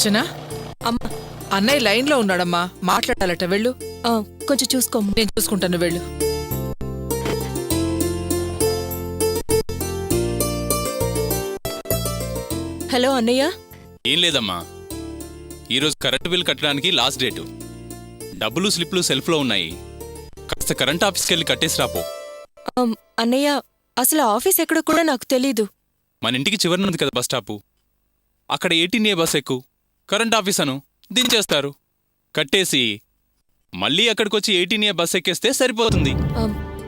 అర్చన, అమ్మా. అన్నయ్య లైన్లో ఉన్నాడమ్మా, మాట్లాడాలట. వెళ్ళు. కొంచెం చూసుకోమ్మా. నేను చూసుకుంటాను, వెళ్ళు. హలో అన్నయ్య. ఏం లేదమ్మా, ఈరోజు కరెంటు బిల్ కట్టడానికి లాస్ట్ డేటు. డబ్బులు స్లిప్లు సెల్ఫ్లో ఉన్నాయి. కాస్త కరెంట్ ఆఫీస్కి వెళ్ళి కట్టేసి రాపో. అన్నయ్య, అసలు ఆఫీస్ ఎక్కడో కూడా నాకు తెలీదు. మన ఇంటికి చివరినుంది కదా బస్ స్టాపు, అక్కడ 18A బస్ ఎక్కు, కరెంట్ ఆఫీస్ అను, దించేస్తారు. కట్టేసి మళ్ళీ అక్కడికొచ్చి 18A బస్ ఎక్కేస్తే సరిపోతుంది.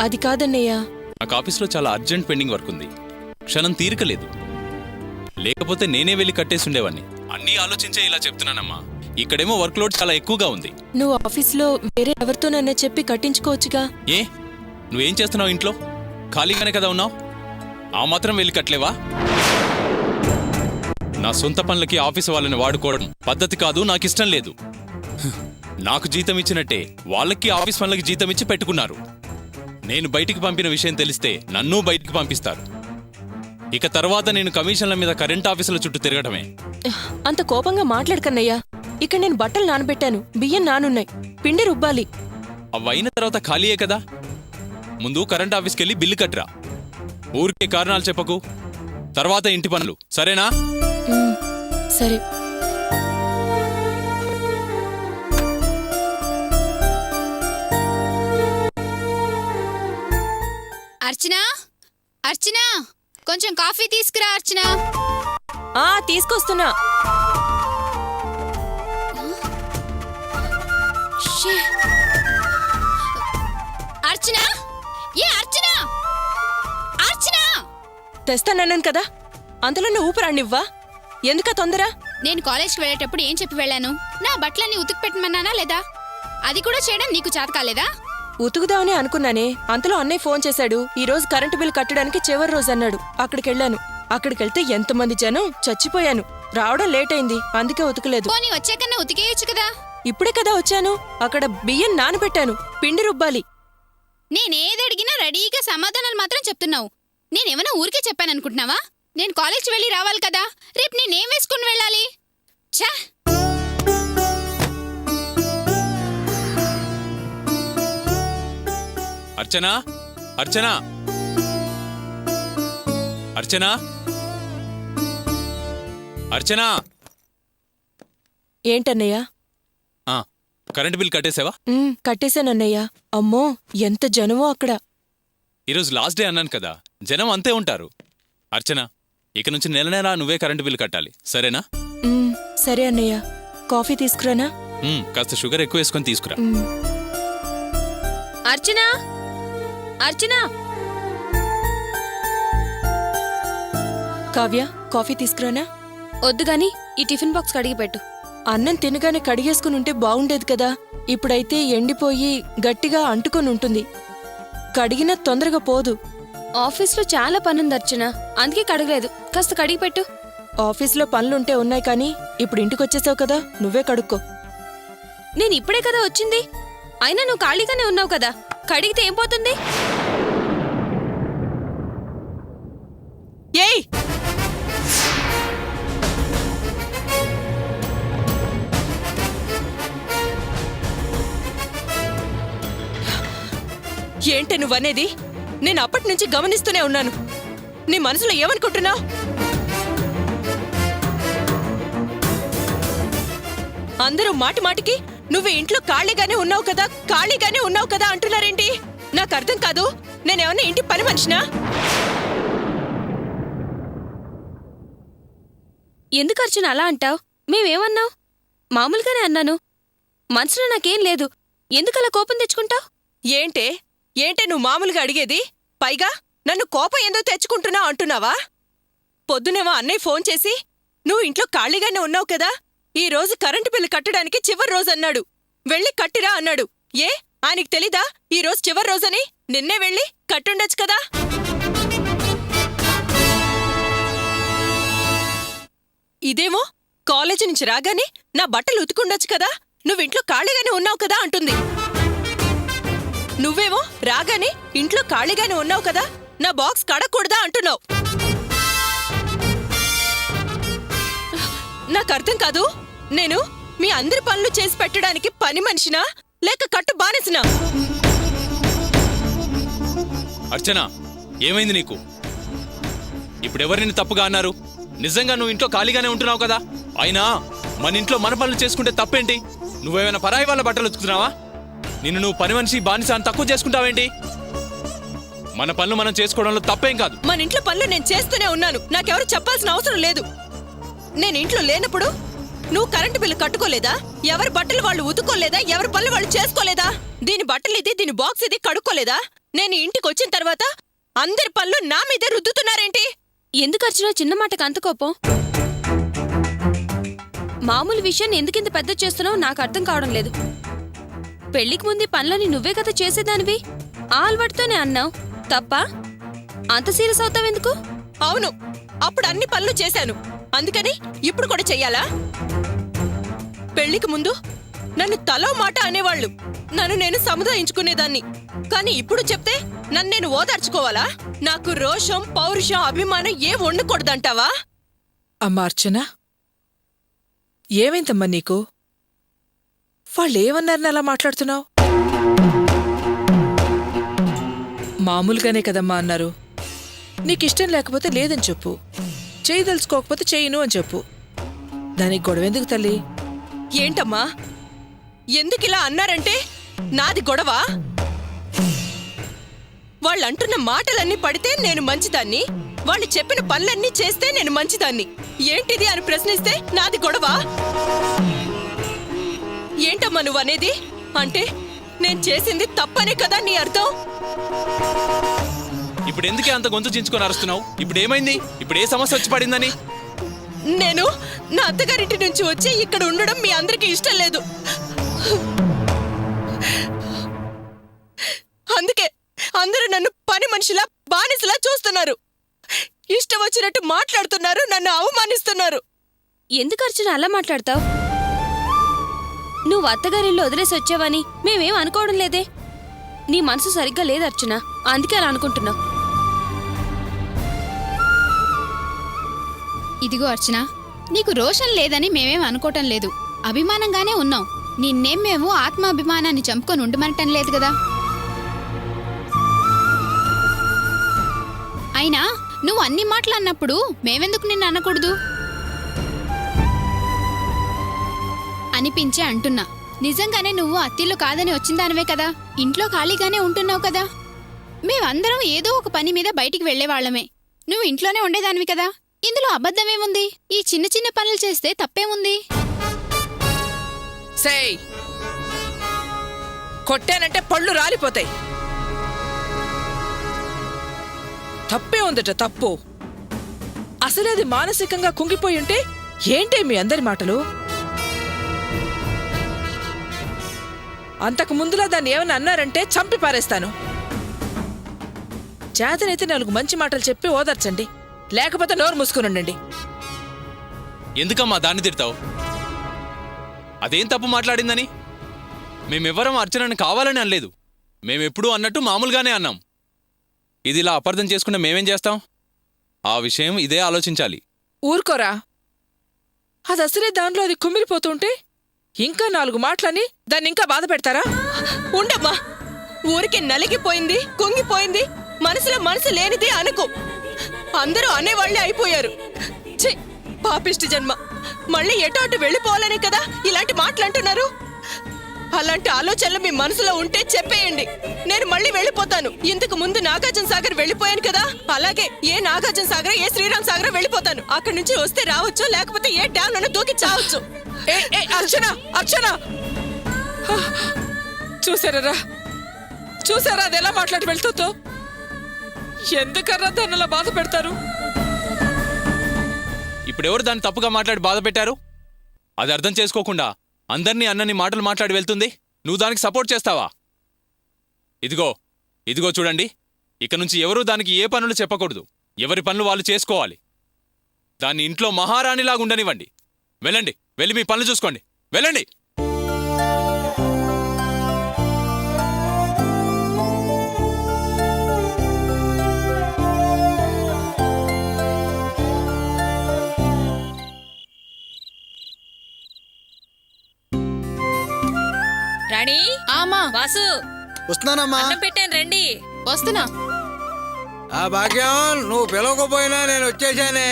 అది కాదన్నయ్య. నాకు ఆఫీస్లో చాలా అర్జెంట్ పెండింగ్ వర్క్ ఉంది, క్షణం తీరికలేదు. లేకపోతే నేనే వెళ్ళి కట్టేసి ఉండేవాణ్ణి. అన్నీ ఆలోచించే ఇలా చెప్తున్నానమ్మా. ఇక్కడేమో వర్క్ లోడ్ చాలా ఎక్కువగా ఉంది. నువ్వు ఆఫీస్లో వేరే ఎవరితోనన్నా చెప్పి కట్టించుకోవచ్చుగా. ఏ, నువ్వేం చేస్తున్నావు ఇంట్లో? ఖాళీగానే కదా ఉన్నావు, ఆ మాత్రం వెళ్ళి కట్టలేవా? నా సొంత పనులకి ఆఫీసు వాళ్ళని వాడుకోవడం పద్ధతి కాదు, నాకిష్టం లేదు. నాకు జీతం ఇచ్చినట్టే వాళ్ళకి ఆఫీస్ పనులకి జీతం ఇచ్చి పెట్టుకున్నారు. నేను బయటికి పంపిన విషయం తెలిస్తే నన్ను బయటికి పంపిస్తారు. ఇక తర్వాత నేను కమిషన్ల మీద కరెంట్ ఆఫీసుల చుట్టూ తిరగడమే. అంత కోపంగా మాట్లాడకన్నయ్యా. ఇక్కడ నేను బట్టలు నానబెట్టాను, బియ్యం నానున్నాయి, పిండి రుబ్బాలి. అవైన తర్వాత ఖాళీయే కదా. ముందు కరెంట్ ఆఫీస్కి వెళ్ళి బిల్లు కట్టరా. ఊరికే కారణాలు చెప్పకు. తర్వాత ఇంటి పనులు, సరేనా? సరే. అర్చన, అర్చన, కొంచెం కాఫీ తీసుకురా. అర్చన. తీసుకొస్తున్నా. అర్చన, ఏ అర్చన, అర్చన. తెస్తానన్నాను కదా, అంతలో నువ్వు ఊపిరాన్నివ్వా? ఎందుక తొందర? నేను కాలేజ్కి వెళ్ళేటప్పుడు ఏం చెప్పి వెళ్ళాను? నా బట్టలన్నీ ఉతికి పెట్టమన్నానా లేదా? అది కూడా చేయడం నీకు చేత కాలేదా? ఉతుకుదామని అనుకున్నానే, అంతలో అన్నయ్య ఫోన్ చేశాడు. ఈ రోజు కరెంటు బిల్ కట్టడానికి చివరి రోజు అన్నాడు. అక్కడికెళ్ళాను. అక్కడికెళ్తే ఎంతమంది జనం, చచ్చిపోయాను. రావడం లేట్ అయింది, అందుకే ఉతకలేదు. పోనీ వచ్చాకన్నా ఉతికేయొచ్చు కదా. ఇప్పుడే కదా వచ్చాను. అక్కడ బియ్యం నానబెట్టాను, పిండి రుబ్బాలి. నేనేదడిగినా రెడీగా సమాధానాలు మాత్రం చెప్తున్నావు. నేనేమన్నా ఊరికే చెప్పాననుకుంటున్నావా? నేను కాలేజ్కి వెళ్ళి రావాలి కదా. రేపు నేనేం వేసుకుని వెళ్ళాలి? ఛా! అర్చన, అర్చన, అర్చన, అర్చన. ఏంటన్నయ్యా? కరెంటు బిల్ కట్టేసావా? కట్టేశానన్నయ్య. అమ్మో, ఎంత జనమో అక్కడ. ఈరోజు లాస్ట్ డే అన్నాను కదా, జనం అంతే ఉంటారు. అర్చన, ఇక నుంచి నెల నెలా నువ్వే కరెంటు బిల్ కట్టాలి, సరేనా? సరే అన్నయ్య. కాఫీ తీసుకురానా? కాస్త షుగర్ ఎక్కువ వేసుకొని తీసుకురా. అర్చన, అర్చన. కావ్య, కాఫీ తీసుకురానా? వద్దు గాని ఈ టిఫిన్ బాక్స్ కడిగి పెట్టు. అన్నం తినగానే కడిగేసుకుని ఉంటే బాగుండేది కదా. ఇప్పుడైతే ఎండిపోయి గట్టిగా అంటుకొని ఉంటుంది. కడిగినా తొందరగా పోదు. ఆఫీస్లో చాలా పనుంది అర్చన, అందుకే కడగలేదు. కాస్త కడిగి పెట్టు. ఆఫీస్లో పనులుంటే ఉన్నాయి కానీ ఇప్పుడు ఇంటికొచ్చేసావు కదా, నువ్వే కడుక్కో. నేను ఇప్పుడే కదా వచ్చింది. అయినా నువ్వు ఖాళీగానే ఉన్నావు కదా, కడిగితే ఏం పోతుంది? ఏయ్, ఏంటి నువ్వనేది? నేను అప్పటి నుంచి గమనిస్తూనే ఉన్నాను. నీ మనసులో ఏమనుకుంటున్నావు? అందరూ మాటి మాటికి నువ్వు ఇంట్లో ఖాళీగానే ఉన్నావు కదా, ఖాళీగానే ఉన్నావు కదా అంటున్నారేంటి? నాకు అర్థం కాదు. నేనేమన్నా ఇంటి పని మనిషినా? ఎందుకు అర్చన అలా అంటావు? మేమేమన్నావు? మామూలుగానే అన్నాను. మనసులో నాకేం లేదు. ఎందుకలా కోపం తెచ్చుకుంటావు? ఏంటే నువ్వు మామూలుగా అడిగేది? పైగా నన్ను కోపం ఎందుకు తెచ్చుకుంటున్నావు అంటున్నావా? పొద్దునేమో అన్నయ్య ఫోన్ చేసి నువ్వు ఇంట్లో ఖాళీగానే ఉన్నావు కదా, ఈ రోజు కరెంటు బిల్లు కట్టడానికి చివరి రోజు అన్నాడు. వెళ్ళి కట్టిరా అన్నాడు. ఏ, ఆయనకి తెలీదా ఈ రోజు చివరి రోజని? నిన్నే వెళ్ళి కట్టుండొచ్చు కదా. ఇదేమో కాలేజీ నుంచి రాగానే నా బట్టలు ఉతుకుండొచ్చు కదా, నువ్వింట్లో ఖాళీగానే ఉన్నావు కదా అంటుంది. నువ్వేమో రాగానే ఇంట్లో ఖాళీగానే ఉన్నావు కదా, నా బాక్స్ కడకూడదా అంటున్నావు. నాకు అర్థం కాదు. నేను మీ అందరి పనులు చేసి పెట్టడానికి పని మనిషినా లేక కట్టు బానిసినా? అర్చన, ఏమైంది నీకు? ఇప్పుడెవరిని తప్పుగా అన్నారు? నిజంగా నువ్వు ఇంట్లో ఖాళీగానే ఉంటున్నావు కదా. అయినా మన ఇంట్లో మన పనులు చేసుకుంటే తప్పేంటి? నువ్వేమైనా పరాయి వాళ్ళ బట్టలు ఉతుకుతున్నావా? నువ్వు పని మనిషి బానిస అని తక్కువ చేసుకుంటావేంటి? మన పనులు మనం చేసుకోవడంలో తప్పేం కాదు. మన ఇంట్లో పనులు నేను చేస్తూనే ఉన్నాను. నాకెవరు చెప్పాల్సిన అవసరం లేదు. నేను ఇంట్లో లేనప్పుడు నువ్వు కరెంటు బిల్లు కట్టుకోలేదా? ఎవరి బట్టలు వాళ్ళు ఉతుక్కోలేదా? ఎవరి పనులు వాళ్ళు చేసుకోలేదా? దీని బట్టలు ఇది, దీని బాక్స్ ఇది కడుక్కోలేదా? నేను ఇంటికి వచ్చిన తర్వాత అందరి పనులు నా మీదే రుద్దుతున్నారేంటి? ఎందుకు అర్చన చిన్న మాటకు అంత కోపం? మామూలు విషయాన్ని ఎందుకింత పెద్ద చేస్తున్నావు నాకు అర్థం కావడం లేదు. పెళ్లికి ముందు పనులని నువ్వే కదా చేసేదానివి. ఆ అలవాటుతోనే అన్నావు తప్ప అంత సీరియస్ అవుతావెందుకు? అవును, అప్పుడు అన్ని పనులు చేశాను. అందుకని ఇప్పుడు కూడా చెయ్యాలా? పెళ్లికి ముందు నన్ను తలో మాట అనేవాళ్లు. నన్ను నేను సముదాయించుకునేదాన్ని. కానీ ఇప్పుడు చెప్తే నన్ను నేను ఓదార్చుకోవాలా? నాకు రోషం, పౌరుషం, అభిమానం ఏం ఉండకూడదంటావా? అమ్మా అర్చన, ఏమైందమ్మా నీకు? వాళ్ళేమన్నారని అలా మాట్లాడుతున్నావు? మామూలుగానే కదమ్మా అన్నారు. నీకిష్టం లేకపోతే లేదని చెప్పు. చేయదలుచుకోకపోతే చేయను అని చెప్పు. దానికి గొడవెందుకు తల్లి? ఏంటమ్మా, ఎందుకిలా అన్నారంటే నాది గొడవ? వాళ్ళంటున్న మాటలన్నీ పడితే నేను మంచిదాన్ని, వాళ్ళు చెప్పిన పనులన్నీ చేస్తే నేను మంచిదాన్ని. ఏంటిది అని ప్రశ్నిస్తే నాది గొడవ? ఏంటమ్మా నువ్వనేది? అంటే నేను చేసింది తప్పనే కదా నీ అర్థం? ఇప్పుడు ఎందుకే అంత గొంతు చించుకొని అరుస్తున్నావు? ఇప్పుడు ఏమైంది? ఇప్పుడు ఏ సమస్య వచ్చి పడిందని? నేను నా అత్తగారింటి నుంచి వచ్చి ఇక్కడ ఉండడం మీ అందరికీ ఇష్టం లేదు. అందుకే అందరూ నన్ను పని మనిషిలా, బానిసలా చూస్తున్నారు. ఇష్టం వచ్చినట్టు మాట్లాడుతున్నారు, నన్ను అవమానిస్తున్నారు. ఎందుకు అర్చన అలా మాట్లాడతావు? నువ్వు అత్తగారిల్లు వదిలేసి వచ్చావని మేమేం అనుకోవడం లేదే. నీ మనసు సరిగ్గా లేదు అర్చన, అందుకే అలా అనుకుంటున్నావు. ఇదిగో అర్చన, నీకు రోషన్ లేదని మేమేం అనుకోవటం లేదు. అభిమానంగానే ఉన్నాం. నిన్నేం మేము ఆత్మాభిమానాన్ని చంపుకొని ఉండమనటం లేదు కదా. అయినా నువ్వు అన్ని మాటలు అన్నప్పుడు మేమెందుకు నిన్ను అనకూడదు అనిపించే అంటున్నా. నిజంగానే నువ్వు అత్తిల్లు కాదని వచ్చిందానివే కదా. ఇంట్లో ఖాళీగానే ఉంటున్నావు కదా. మేమందరం ఏదో ఒక పని మీద బయటికి వెళ్లేవాళ్లమే. నువ్వు ఇంట్లోనే ఉండేదానివి కదా. ఇందులో అబద్ధమేముంది? ఈ చిన్న చిన్న పనులు చేస్తే తప్పేముంది? సేయ్, కొట్టానంటే పళ్ళు రాలిపోతాయి. తప్పే ఉందట తప్పు. అసలేది మానసికంగా కుంగిపోయి ఉంటే ఏంటే మీ అందరి మాటలు? అంతకు ముందులా దాన్ని ఏమన్నా అన్నారంటే చంపి పారేస్తాను. చేతనైతే 4 మంచి మాటలు చెప్పి ఓదార్చండి, లేకపోతే నోరు మూసుకునుండండి. ఎందుకమ్మా దాన్ని తిడతావు? అదేం తప్పు మాట్లాడిందని? మేమెవ్వరం అర్చనని కావాలని అనలేదు. మేమెప్పుడూ అన్నట్టు మామూలుగానే అన్నాం. ఇది ఇలా అపార్థం చేసుకుంటే మేమేం చేస్తాం? ఆ విషయం ఇదే ఆలోచించాలి. ఊరుకోరా, అది అసలే దాంట్లో అది కుమిలిపోతుంటే ఇంకా 4 మాటలని దాన్ని ఇంకా బాధ పెడతారా? ఉండమ్మా, ఊరికే నలిగిపోయింది, కుంగిపోయింది, మనసులో మనసు లేనిది అనుకో. అందరూ అనేవాళ్లే అయిపోయారు. ఛీ, పాపిష్టి జన్మ. మళ్ళీ ఎటో అటు వెళ్ళిపోవాలనే కదా ఇలాంటి మాటలంటున్నారు. అలాంటి ఆలోచనలు మీ మనసులో ఉంటే చెప్పేయండి, నేను మళ్ళీ వెళ్ళిపోతాను. ఇంతకు ముందు నాగార్జున సాగర్ వెళ్ళిపోయాను కదా, అలాగే ఏ నాగార్జున సాగర్, ఏ శ్రీరామ్ సాగర్ వెళ్ళిపోతాను. అక్కడి నుంచి వస్తే రావచ్చు, లేకపోతే ఏ డ్యామ్ లోనే దూకి చావచ్చు. అర్చన, అర్చన, చూసారా చూసారా అది ఎలా మాట్లాడి వెళ్తుందో? ఎందుకర్రా దాన్ని అలా బాధ పెడతారు? ఇప్పుడెవరు దాన్ని తప్పుగా మాట్లాడి బాధ పెట్టారు? అది అర్థం చేసుకోకుండా అందర్నీ అన్నని మాటలు మాట్లాడి వెళ్తుంది. నువ్వు దానికి సపోర్ట్ చేస్తావా? ఇదిగో చూడండి, ఇక నుంచి ఎవరూ దానికి ఏ పనులు చెప్పకూడదు. ఎవరి పనులు వాళ్ళు చేసుకోవాలి. దాన్ని ఇంట్లో మహారాణిలాగా ఉండనివ్వండి. వెళ్ళండి, వెళ్ళి మీ పనులు చూసుకోండి, వెళ్ళండి. రాణి ఆమా వాసు వస్తున్నానమ్మా. అన్నం పెట్టాను రండి. వస్తున్నా. ఆ భాగ్యం, నువ్వు పిలవకపోయినా నేను వచ్చేసానే.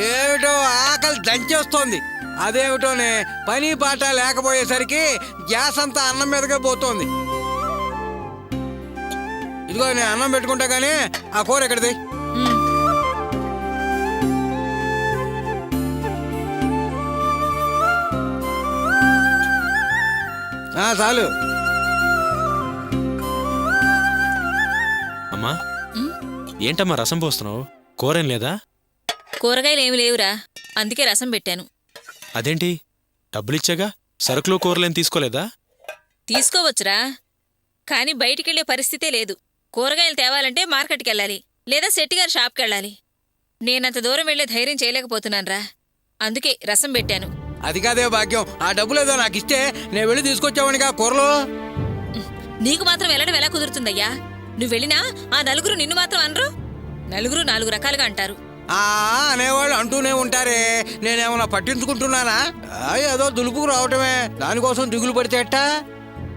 ఏమిటో ఆకలి దంచేస్తోంది. అదేమిటోనే, పని పాట లేకపోయేసరికి గ్యాస్ అంతా అన్నం మీదకే పోతోంది. ఇదిగో నేను అన్నం పెట్టుకుంటా కానీ ఆ కూర ఎక్కడిది? చాలు. అమ్మా ఏంటమ్మా రసం పోస్తున్నావు? కూరేం లేదా? కూరగాయలు ఏమి లేవురా, అందుకే రసం పెట్టాను. అదేంటి, డబ్బులిచ్చాగా సరుకులు కూరలేం తీసుకోలేదా? తీసుకోవచ్చురా, కానీ బయటికెళ్లే పరిస్థితే లేదు. కూరగాయలు తేవాలంటే మార్కెట్కి వెళ్ళాలి, లేదా శెట్టిగారి షాప్కి వెళ్ళాలి. నేనంత దూరం వెళ్లే ధైర్యం చేయలేకపోతున్నానురా, అందుకే రసం పెట్టాను. అది కాదే భాగ్యం, ఆ డబ్బులేదో నాకు ఇస్తే నేను వెళ్ళి తీసుకొచ్చావనిగా కూరలు. నీకు మాత్రం వెళ్ళడం ఎలా కుదురుతుందయ్యా? నువ్వు వెళ్ళినా ఆ నలుగురు నిన్ను మాత్రం అనరు. నలుగురు 4 రకాలుగా అంటారు. అనేవాళ్ళు అంటూనే ఉంటారే, నేనేమన్నా పట్టించుకుంటున్నానా? ఏదో దులుపుకు రావటమే, దానికోసం దిగులు పడితే ఎట్టా?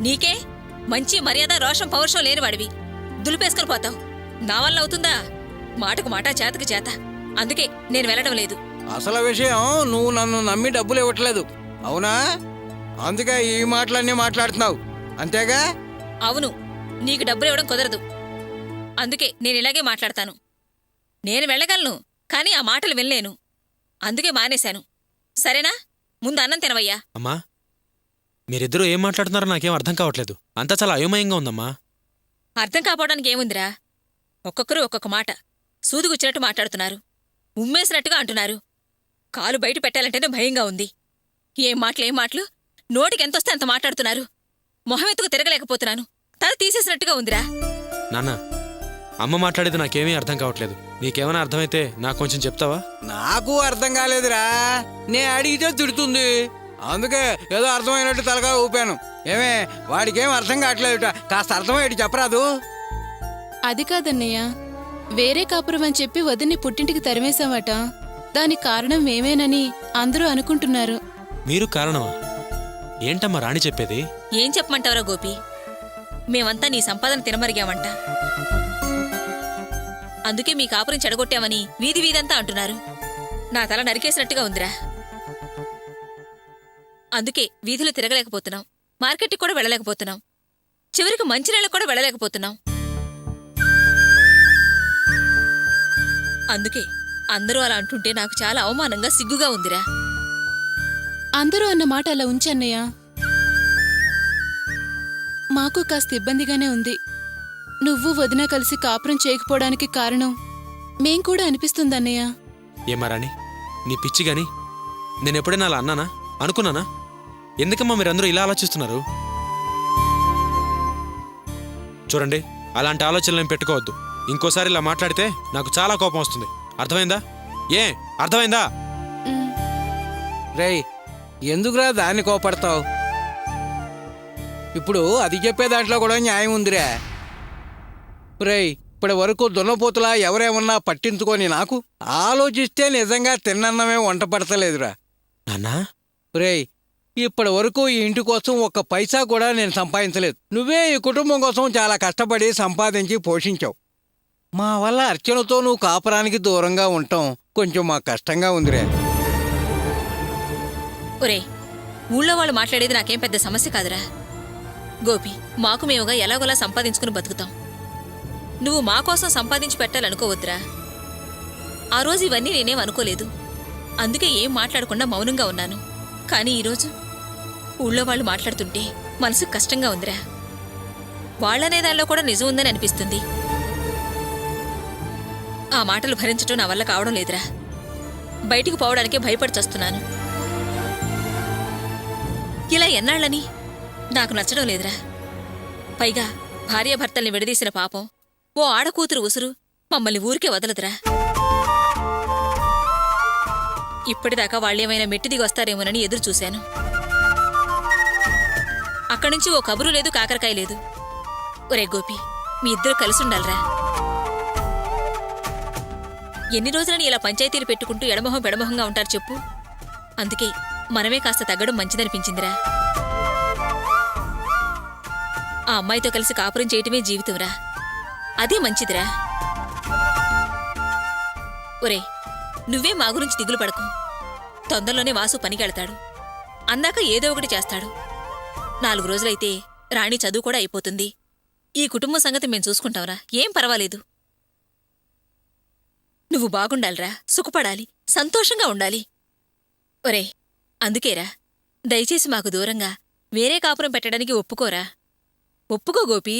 నీకే మంచి మర్యాద రోషం పౌరుషం లేనివాడివి, దులిపేసుకుని పోతావు. నా వల్ల అవుతుందా? మాటకు మాట చేతకు చేత. అందుకే నేను వెళ్ళడం లేదు. అసలు విషయం, నువ్వు నన్ను నమ్మి డబ్బులు ఇవ్వట్లేదు, అవునా? అందుకే ఈ మాటలన్నీ మాట్లాడుతున్నావు, అంతేగా? అవును, నీకు డబ్బులు ఇవ్వడం కుదరదు, అందుకే నేను ఇలాగే మాట్లాడతాను. నేను వెళ్ళగలను, కానీ ఆ మాటలు వినలేను, అందుకే మానేశాను. సరేనా? ముందు అన్నం తినవయ్యా. అమ్మా మీరిద్దరూ ఏం మాట్లాడుతున్నారో నాకేం అర్థం కావట్లేదు. అంతా చాలా అయోమయంగా ఉందమ్మా. అర్థం కాపోవడానికి ఏముందిరా, ఒక్కొక్కరు ఒక్కొక్క మాట సూదుగుచ్చినట్టు మాట్లాడుతున్నారు, ఉమ్మేసినట్టుగా అంటున్నారు. కాలు బయట పెట్టాలంటేనే భయంగా ఉంది. ఏం మాటలు నోటికెంతొస్తే అంత మాట్లాడుతున్నారు. మొహమెత్తుకు తిరగలేకపోతున్నాను, తల తీసేసినట్టుగా ఉందిరా. నాన్న, అమ్మ మాట్లాడేది నాకేమీ అర్థం కావట్లేదు. నీకేమైనా అర్థమైతే నాకు కొంచెం చెప్తావా? నాకు అర్థం కాలేదురా, నే అడిగితే తిడుతుంది, అందుకే ఏదో అర్థమైనట్టు తలగా ఊపాను. ఏమే, వాడికేం అర్థం కావట్లేదుట, కాస్త అర్థమయ్యేటి చెప్పరాదు? అది కాదన్నయ్య, వేరే కాపురం అని చెప్పి వదిన్ని పుట్టింటికి తరిమేశావట. దానికి కారణం మేమేనని అందరూ అనుకుంటున్నారు. మీరు కారణమా? ఏంటమ్మా రాణి చెప్పేది? ఏం చెప్పమంటావురా గోపి? మేమంతా నీ సంపాదన తినమరిగామంట, అందుకే మీ కాపురం చెడగొట్టామని వీధి వీధంతా అంటున్నారు. నా తల నరికేసినట్టుగా ఉందిరా, అందుకే వీధులు తిరగలేకపోతున్నాం, మార్కెట్కి కూడా వెళ్ళలేకపోతున్నాం, చివరికి మంచినీళ్ళకు కూడా వెళ్ళలేకపోతున్నాం. అందుకే అందరూ అలా అంటుంటే నాకు చాలా అవమానంగా సిగ్గుగా ఉందిరా. అందరూ అన్న మాట అలా ఉంచన్నయ్య. మాకు కాస్త ఇబ్బందిగానే ఉంది. నువ్వు వదిన కలిసి కాపురం చేయకపోవడానికి కారణం మేం కూడా అనిపిస్తుందన్నయ్య. ఏమా రాణి, నీ పిచ్చి గాని నేనెప్పుడైనా అలా అన్నానా? అనుకున్నానా? ఎందుకమ్మా మీరందరూ ఇలా ఆలోచిస్తున్నారు? చూడండి, అలాంటి ఆలోచనలు పెట్టుకోవద్దు. ఇంకోసారి ఇలా మాట్లాడితే నాకు చాలా కోపం వస్తుంది. అర్థమైందా? అర్థమైందా? రేయ్, ఎందుకురా దాన్ని కోపడతావు? ఇప్పుడు అది చెప్పే దాంట్లో కూడా న్యాయం ఉందిరా. రేయ్, ఇప్పటి వరకు దున్నపోతులా ఎవరేమన్నా పట్టించుకొని నాకు ఆలోచిస్తే నిజంగా తిన్నన్నమే వంట పడతలేదురా. నాన్నా, రేయ్, ఇప్పటి వరకు ఈ ఇంటి కోసం ఒక్క పైసా కూడా నేను సంపాదించలేదు. నువ్వే ఈ కుటుంబం కోసం చాలా కష్టపడి సంపాదించి పోషించావు. మా వల్ల అర్చనతో నువ్వు కాపురానికి దూరంగా ఉంటాం కొంచెం మాకు కష్టంగా ఉందిరే. ఒరే, ఊళ్ళో వాళ్ళు మాట్లాడేది నాకేం పెద్ద సమస్య కాదురా గోపి. మాకు మేముగా ఎలాగోలా సంపాదించుకుని బతుకుతాం. నువ్వు మా కోసం సంపాదించి పెట్టాలనుకోవద్దురా. ఆ రోజు ఇవన్నీ నేనేం అనుకోలేదు, అందుకే ఏం మాట్లాడకుండా మౌనంగా ఉన్నాను. కానీ ఈరోజు ఊళ్ళో వాళ్ళు మాట్లాడుతుంటే మనసుకు కష్టంగా ఉందిరా. వాళ్ళనే దానిలో కూడా నిజం ఉందని అనిపిస్తుంది. ఆ మాటలు భరించటం నా వల్ల కావడం లేదురా. బయటికి పోవడానికే భయపడి చస్తున్నాను. ఇలా ఎన్నాళ్ళని నాకు నచ్చడం లేదురా. పైగా భార్యాభర్తల్ని విడదీసిన పాపం ఓ ఆడకూతురు ఉసురు మమ్మల్ని ఊరికే వదలదురా. ఇప్పటిదాకా వాళ్ళేమైనా మెట్టి దిగి వస్తారేమోనని ఎదురు చూశాను. అక్కడ్నుంచి ఓ కబురు లేదు, కాకరకాయ లేదు. ఒరే గోపి, మీ ఇద్దరు కలిసుండాలరా. ఎన్ని రోజులని ఇలా పంచాయతీలు పెట్టుకుంటూ ఎడమొహం పెడమొహంగా ఉంటారు చెప్పు? అందుకే మనమే కాస్త తగ్గడం మంచిదనిపించిందిరా. ఆ అమ్మాయితో కలిసి కాపురం చేయటమే జీవితంరా. అదే మంచిదిరా. ఒరే, నువ్వే మా గురించి దిగులు పడకు. తొందరలోనే వాసు పనికెళ్తాడు. అందాక ఏదో ఒకటి చేస్తాడు. 4 రోజులైతే రాణి చదువు కూడా అయిపోతుంది. ఈ కుటుంబం సంగతి మేం చూసుకుంటాంరా. ఏం పర్వాలేదు. నువ్వు బాగుండాలిరా, సుఖపడాలి, సంతోషంగా ఉండాలి. ఒరే, అందుకేరా దయచేసి మాకు దూరంగా వేరే కాపురం పెట్టడానికి ఒప్పుకోరా. ఒప్పుకో గోపీ.